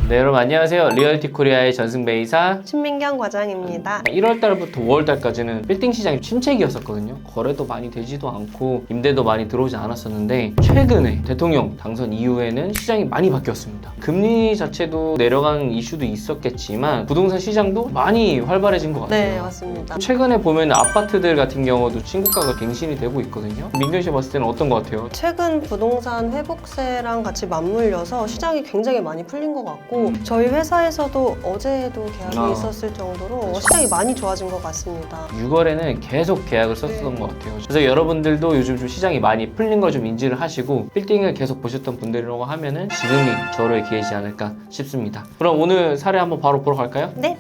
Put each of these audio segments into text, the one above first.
네, 여러분 안녕하세요. 리얼티코리아의 전승배 이사 신민경 과장입니다. 1월달부터 5월달까지는 빌딩 시장이 침체기였었거든요. 거래도 많이 되지도 않고 임대도 많이 들어오지 않았었는데 최근에 대통령 당선 이후에는 시장이 많이 바뀌었습니다. 금리 자체도 내려가는 이슈도 있었겠지만 부동산 시장도 많이 활발해진 것 같아요. 네, 맞습니다. 최근에 보면 아파트들 같은 경우도 신고가가 갱신이 되고 있거든요. 민경 씨 봤을 때는 어떤 것 같아요? 최근 부동산 회복세랑 같이 맞물려서 시장이 굉장히 많이 풀린 것 같고 저희 회사에서도 어제도 계약이 있었을 정도로 그렇죠. 시장이 많이 좋아진 것 같습니다. 6월에는 계속 계약을 썼던 것 같아요. 그래서 여러분들도 요즘 좀 시장이 많이 풀린 걸 좀 인지를 하시고 빌딩을 계속 보셨던 분들이라고 하면은 지금이 저로의 기회이지 않을까 싶습니다. 그럼 오늘 사례 한번 바로 보러 갈까요? 네.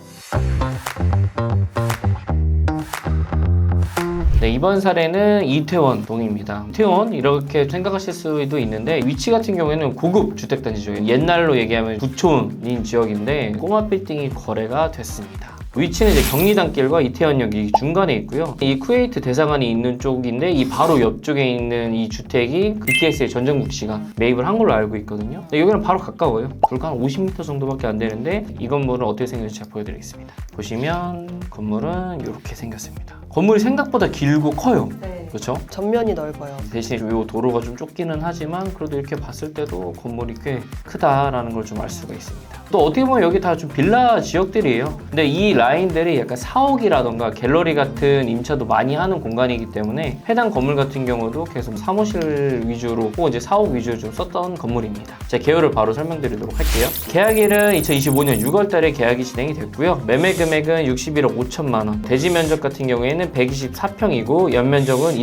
네, 이번 사례는 이태원 동입니다. 이태원 이렇게 생각하실 수도 있는데 위치 같은 경우에는 고급 주택단지죠. 옛날로 얘기하면 부촌인 지역인데 꼬마 빌딩이 거래가 됐습니다. 위치는 이제 경리단길과 이태원역 이 중간에 있고요. 이 쿠웨이트 대사관이 있는 쪽인데 이 바로 옆쪽에 있는 이 주택이 BTS의 전정국 씨가 매입을 한 걸로 알고 있거든요. 여기는 바로 가까워요. 불과 한 50m 정도밖에 안 되는데 이 건물은 어떻게 생겼는지 제가 보여드리겠습니다. 보시면 건물은 이렇게 생겼습니다. 건물이 생각보다 길고 커요. 네. 그렇죠? 전면이 넓어요. 대신 이 도로가 좀 좁기는 하지만 그래도 이렇게 봤을 때도 건물이 꽤 크다라는 걸 좀 알 수가 있습니다. 또 어떻게 보면 여기 다 좀 빌라 지역들이에요. 근데 이 라인들이 약간 사옥이라던가 갤러리 같은 임차도 많이 하는 공간이기 때문에 해당 건물 같은 경우도 계속 사무실 위주로 혹은 이제 사옥 위주로 좀 썼던 건물입니다. 제 개요를 바로 설명드리도록 할게요. 계약일은 2025년 6월 달에 계약이 진행이 됐고요. 매매 금액은 61억 5천만 원. 대지 면적 같은 경우에는 124평이고 연면적은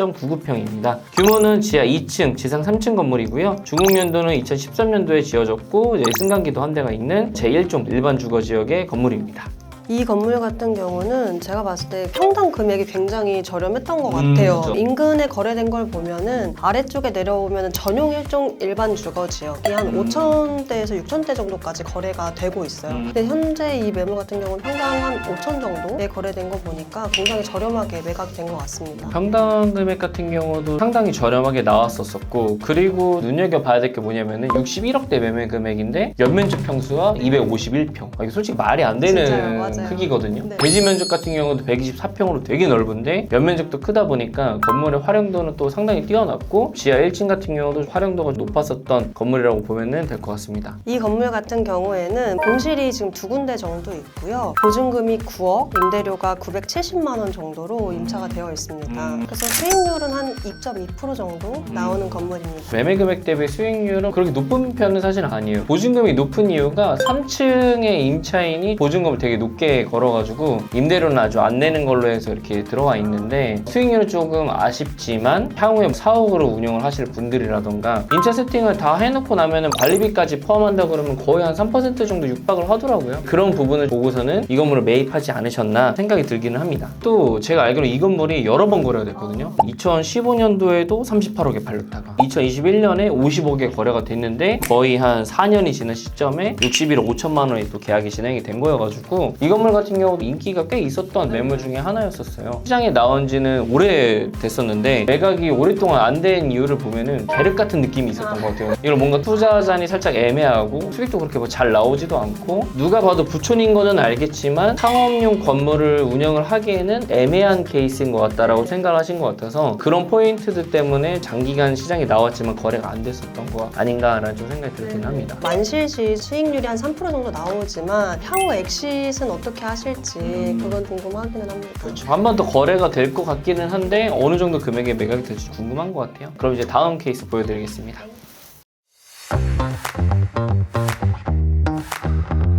251.99평입니다. 규모는 지하 2층, 지상 3층 건물이고요. 중흥년도는 2013년도에 지어졌고 승강기도 한 대가 있는 제1종 일반 주거 지역의 건물입니다. 이 건물 같은 경우는 제가 봤을 때 평당 금액이 굉장히 저렴했던 것 같아요. 그렇죠. 인근에 거래된 걸 보면은 아래쪽에 내려오면 전용 1종 일반 주거 지역이 한 5,000대에서 6,000대 정도까지 거래가 되고 있어요. 근데 현재 이 매물 같은 경우는 평당 한 5,000 정도에 거래된 거 보니까 굉장히 저렴하게 매각이 된 것 같습니다. 평당 금액 같은 경우도 상당히 저렴하게 나왔었고 그리고 눈여겨봐야 될 게 뭐냐면은 61억대 매매 금액인데 연면적 평수가 251평. 이게 솔직히 말이 안 되는 진짜요, 맞아요. 크기거든요. 네. 대지 면적 같은 경우도 124평으로 되게 넓은데 연면적도 크다 보니까 건물의 활용도는 또 상당히 뛰어났고 지하 1층 같은 경우도 활용도가 높았었던 건물이라고 보면 될 것 같습니다. 이 건물 같은 경우에는 공실이 지금 2군데 정도 있고요. 보증금이 9억, 임대료가 970만 원 정도로 임차가 되어 있습니다. 그래서 수익률은 한 2.2% 정도 나오는 건물입니다. 매매 금액 대비 수익률은 그렇게 높은 편은 사실 아니에요. 보증금이 높은 이유가 3층의 임차인이 보증금을 되게 높게 걸어가지고 임대료는 아주 안 내는 걸로 해서 이렇게 들어와 있는데 수익률은 조금 아쉽지만 향후에 사옥으로 운영을 하실 분들이라던가 임차 세팅을 다 해놓고 나면은 관리비까지 포함한다 그러면 거의 한 3% 정도 육박을 하더라고요. 그런 부분을 보고서는 이 건물을 매입하지 않으셨나 생각이 들기는 합니다. 또 제가 알기로 이 건물이 여러 번 거래가 됐거든요. 2015년도에도 38억에 팔렸다가 2021년에 50억에 거래가 됐는데 거의 한 4년이 지난 시점에 61억 5천만 원이 또 계약이 진행이 된 거여가지고 이 건물 같은 경우도 인기가 꽤 있었던 매물 중에 하나였었어요. 시장에 나온 지는 오래됐었는데 매각이 오랫동안 안 된 이유를 보면은 계륵 같은 느낌이 있었던 것 같아요. 이걸 뭔가 투자자니 살짝 애매하고 수익도 그렇게 뭐 잘 나오지도 않고 누가 봐도 부촌인 거는 알겠지만 상업용 건물을 운영을 하기에는 애매한 케이스인 것 같다라고 생각을 하신 것 같아서 그런 포인트들 때문에 장기간 시장에 나왔지만 거래가 안 됐었던 거 아닌가라는 좀 생각이 들긴 합니다. 만실시 수익률이 한 3% 정도 나오지만 향후 엑시트는 어떻게 하실지 그건 궁금하기는 합니다. 한 번 더 거래가 될 것 같기는 한데 어느 정도 금액에 매각이 될지 궁금한 것 같아요. 그럼 이제 다음 케이스 보여드리겠습니다.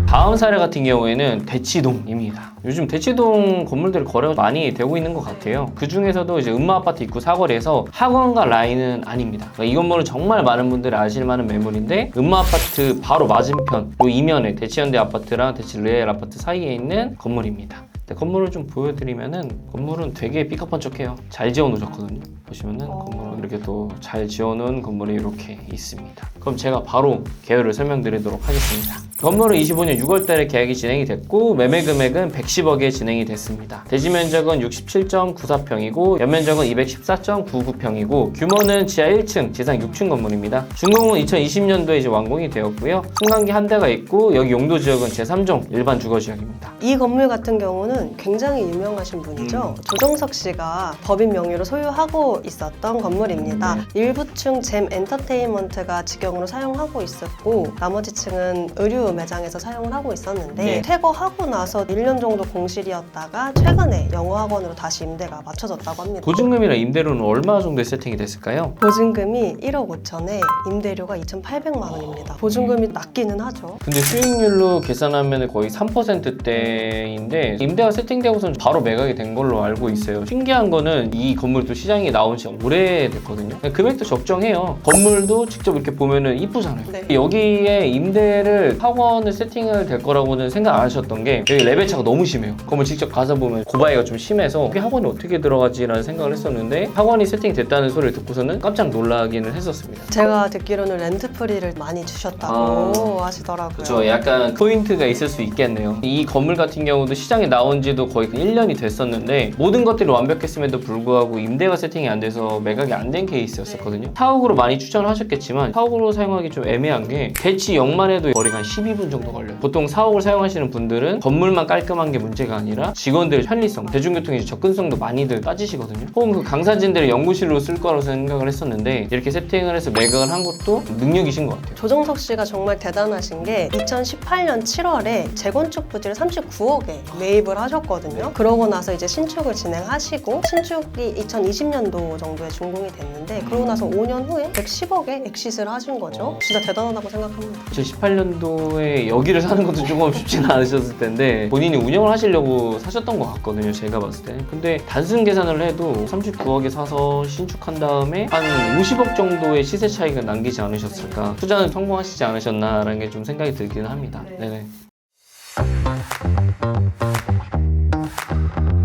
다음 사례 같은 경우에는 대치동입니다. 요즘 대치동 건물들 거래가 많이 되고 있는 것 같아요. 그 중에서도 이제 음마아파트 입구 사거리에서 학원가 라인은 아닙니다. 그러니까 이 건물은 정말 많은 분들이 아실 만한 매물인데 음마아파트 바로 맞은편 요 이면에 대치현대 아파트랑 대치르엘 아파트 사이에 있는 건물입니다. 건물을 좀 보여드리면은 건물은 되게 삐까뻔쩍해요. 잘 지어놓으셨거든요. 보시면은 건물은 이렇게 또 잘 지어놓은 건물이 이렇게 있습니다. 그럼 제가 바로 개요를 설명드리도록 하겠습니다. 건물은 25년 6월달에 계약이 진행이 됐고 매매 금액은 110억에 진행이 됐습니다. 대지 면적은 67.94평이고 연면적은 214.99평이고 규모는 지하 1층, 지상 6층 건물입니다. 준공은 2020년도에 이제 완공이 되었고요. 승강기 한 대가 있고 여기 용도 지역은 제3종 일반 주거 지역입니다. 이 건물 같은 경우는 굉장히 유명하신 분이죠. 조정석 씨가 법인 명의로 소유하고 있었던 건물입니다. 일부 층 잼 엔터테인먼트가 직영으로 사용하고 있었고 나머지 층은 의류 매장에서 사용을 하고 있었는데 네. 퇴거하고 나서 1년 정도 공실이었다가 최근에 영어학원으로 다시 임대가 맞춰졌다고 합니다. 보증금이랑 임대료는 얼마 정도에 세팅이 됐을까요? 보증금이 1억 5천에 임대료가 2,800만 원입니다. 보증금이 낮기는 하죠. 근데 수익률로 계산하면 거의 3%대인데 임대가 세팅되고서는 바로 매각이 된 걸로 알고 있어요. 신기한 거는 이 건물도 시장에 나온 지 오래됐거든요. 금액도 적정해요. 건물도 직접 이렇게 보면은 이쁘잖아요. 네. 여기에 임대를 학원을 세팅을 될 거라고는 생각 안 하셨던 게 여기 레벨 차가 너무 심해요. 건물 직접 가서 보면 고바위가 좀 심해서 여기 학원이 어떻게 들어가지라는 생각을 했었는데 학원이 세팅이 됐다는 소리를 듣고서는 깜짝 놀라기는 했었습니다. 제가 듣기로는 렌트프리를 많이 주셨다고 하시더라고요. 그렇죠. 약간 포인트가 있을 수 있겠네요. 이 건물 같은 경우도 시장에 나온 지도 거의 1년이 됐었는데 모든 것들이 완벽했음에도 불구하고 임대가 세팅이 안 돼서 매각이 안 된 케이스였었거든요. 사옥으로 많이 추천을 하셨겠지만 사옥으로 사용하기 좀 애매한 게 대치역만 해도 거리가 한 12분 정도 걸려요. 보통 사옥을 사용하시는 분들은 건물만 깔끔한 게 문제가 아니라 직원들의 편리성, 대중교통의 접근성도 많이들 따지시거든요. 혹은 그 강사진들의 연구실로 쓸 거라고 생각을 했었는데 이렇게 세팅을 해서 매각을 한 것도 능력이신 것 같아요. 조정석 씨가 정말 대단하신 게 2018년 7월에 재건축 부지를 39억에 매입을 하셨거든요. 그러고 나서 이제 신축을 진행하시고 신축이 2020년도 정도에 준공이 됐는데 그러고 나서 5년 후에 110억에 엑시스를 하신 거죠. 진짜 대단하다고 생각합니다. 2018년도에 여기를 사는 것도 조금 쉽지는 않으셨을 텐데 본인이 운영을 하시려고 사셨던 것 같거든요. 제가 봤을 때. 근데 단순 계산을 해도 39억에 사서 신축한 다음에 한 50억 정도의 시세 차이가 남기지 않으셨을까. 투자는 성공하시지 않으셨나라는 게 좀 생각이 들기는 합니다. 네네.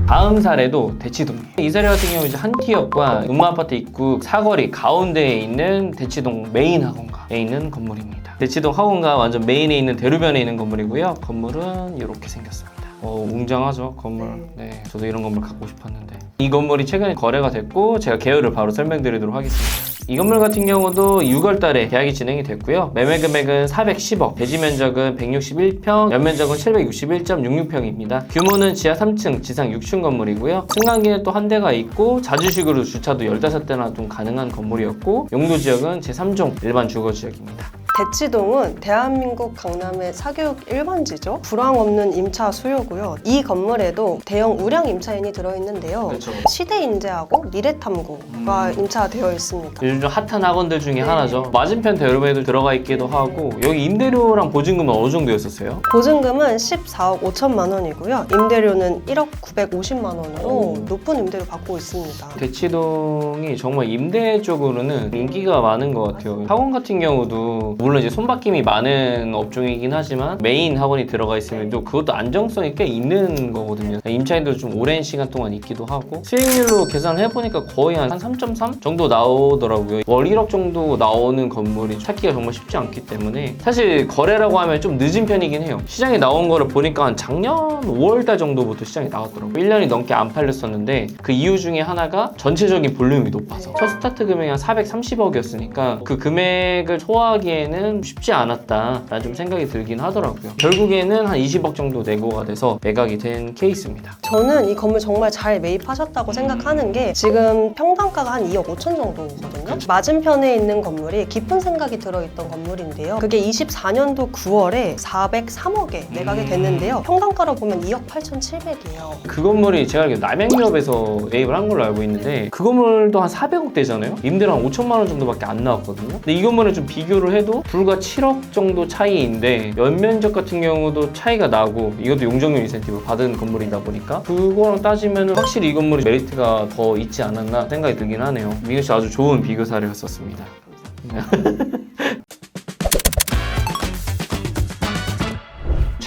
다음 사례도 대치동이에요. 이 사례 같은 경우 이제 한티역과 음마아파트 입구 사거리 가운데에 있는 대치동 메인 학원가에 있는 건물입니다. 대치동 학원가 완전 메인에 있는 대로변에 있는 건물이고요. 건물은 이렇게 생겼습니다. 웅장하죠, 건물. 네, 저도 이런 건물 갖고 싶었는데 이 건물이 최근에 거래가 됐고 제가 개요를 바로 설명드리도록 하겠습니다. 이 건물 같은 경우도 6월 달에 계약이 진행이 됐고요. 매매 금액은 410억, 대지 면적은 161평, 연면적은 761.66평입니다. 규모는 지하 3층, 지상 6층 건물이고요. 승강기는 또 한 대가 있고 자주식으로 주차도 15대나 좀 가능한 건물이었고 용도 지역은 제3종 일반 주거 지역입니다. 대치동은 대한민국 강남의 사교육 1번지죠. 불황 없는 임차 수요고요. 이 건물에도 대형 우량 임차인이 들어있는데요. 그렇죠. 시대인재하고 미래탐구가 임차되어 있습니다. 요즘 좀 핫한 학원들 중에 하나죠. 맞은편 대로변에도 들어가 있기도 하고 여기 임대료랑 보증금은 어느 정도였었어요? 보증금은 14억 5천만 원이고요. 임대료는 1억 950만 원으로 높은 임대료 받고 있습니다. 대치동이 정말 임대 쪽으로는 인기가 많은 것 같아요. 학원 같은 경우도 물론 이제 손바뀜이 많은 업종이긴 하지만 메인 학원이 들어가 있으면 또 그것도 안정성이 꽤 있는 거거든요. 임차인도 좀 오랜 시간 동안 있기도 하고 수익률로 계산을 해보니까 거의 한 3.3 정도 나오더라고요. 월 1억 정도 나오는 건물이 찾기가 정말 쉽지 않기 때문에 사실 거래라고 하면 좀 늦은 편이긴 해요. 시장에 나온 거를 보니까 한 작년 5월달 정도부터 시장에 나왔더라고요. 1년이 넘게 안 팔렸었는데 그 이유 중에 하나가 전체적인 볼륨이 높아서 첫 스타트 금액이 한 430억이었으니까 그 금액을 소화하기에는 쉽지 않았다라는 좀 생각이 들긴 하더라고요. 결국에는 한 20억 정도 내고가 돼서 매각이 된 케이스입니다. 저는 이 건물 정말 잘 매입하셨다고 생각하는 게 지금 평당가가 한 2억 5천 정도거든요. 맞은편에 있는 건물이 깊은 생각이 들어있던 건물인데요. 그게 24년도 9월에 403억에 매각이 됐는데요. 평당가로 보면 2억 8,700이에요. 그 건물이 제가 알기로 남양유업에서 매입을 한 걸로 알고 있는데 그 건물도 한 400억 대잖아요. 임대료 한 5천만 원 정도밖에 안 나왔거든요. 근데 이 건물을 좀 비교를 해도 불과 7억 정도 차이인데 연면적 같은 경우도 차이가 나고 이것도 용적률 인센티브 받은 건물이다 보니까 그거랑 따지면 확실히 이 건물이 메리트가 더 있지 않았나 생각이 들긴 하네요. 민규 씨 아주 좋은 비교 사례였었습니다.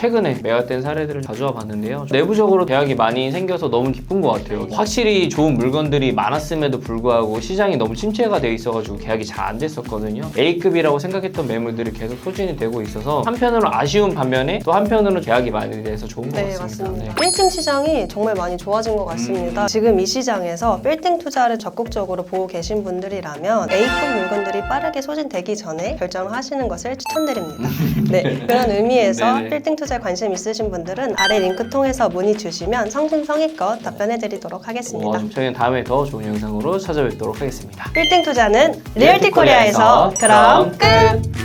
최근에 매각된 사례들을 가져와 봤는데요. 내부적으로 계약이 많이 생겨서 너무 기쁜 것 같아요. 확실히 좋은 물건들이 많았음에도 불구하고 시장이 너무 침체가 돼 있어가지고 계약이 잘 안 됐었거든요. A급이라고 생각했던 매물들이 계속 소진이 되고 있어서 한편으로 아쉬운 반면에 또 한편으로는 계약이 많이 돼서 좋은 것 네, 같습니다. 맞습니다. 빌딩 시장이 정말 많이 좋아진 것 같습니다. 지금 이 시장에서 빌딩 투자를 적극적으로 보고 계신 분들이라면 A급 물건들이 빠르게 소진되기 전에 결정을 하시는 것을 추천드립니다. 네, 그런 의미에서 네네. 빌딩 투자에 관심 있으신 분들은 아래 링크 통해서 문의 주시면 성심성의껏 답변해드리도록 하겠습니다. 저희는 다음에 더 좋은 영상으로 찾아뵙도록 하겠습니다. 빌딩 투자는 리얼티 코리아에서 그럼 끝!